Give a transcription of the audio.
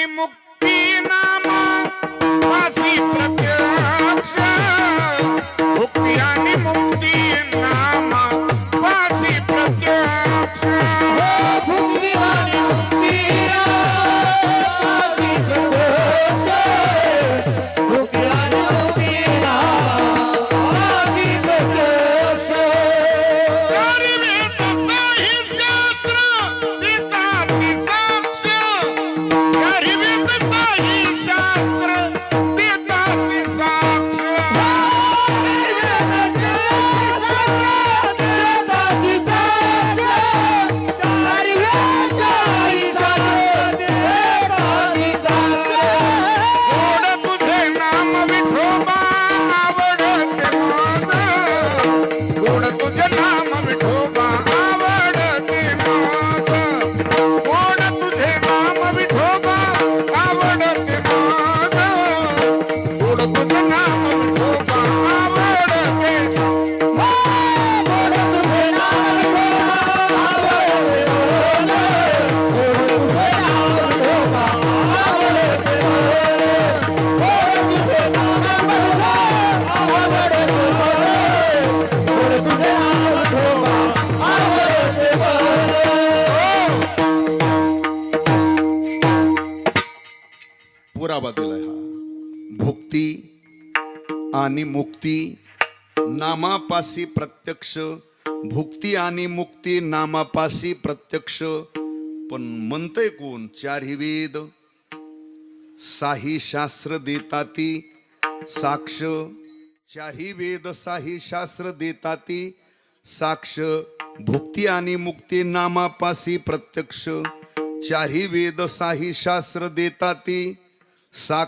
आणि मुक्ती नामा पासी प्रत्यक्ष मुक्ती आणि मुक्ती नामा पासी प्रत्यक्ष मुक्ती आणि मुक्ती नामापासी प्रत्यक्ष मुक्ती आणि मुक्ती नामापासी प्रत्यक्ष चारी वेद साही शास्त्र देताती साक्ष चारी वेद साही शास्त्र देताती साक्ष गोड तुझे नाम विठोबा आवडते माझं गोड तुझे नाम विठोबा आवडते माझं गोड तुझे नाम विठोबा आवडते माझं गोड तुझे नाम विठोबा आवडते पुरावा दिलाय हा भुक्ती आणि मुक्ती नामापासी प्रत्यक्ष भुक्ती आणि मुक्ती नामापासी प्रत्यक्ष पण म्हणतंय कोण चारही वेद साही शास्त्र देताती साक्ष चारही वेद साही शास्त्र देताती साक्ष भुक्ती आणि मुक्ती नामापासी प्रत्यक्ष चारही वेद साही शास्त्र देताती साक्ष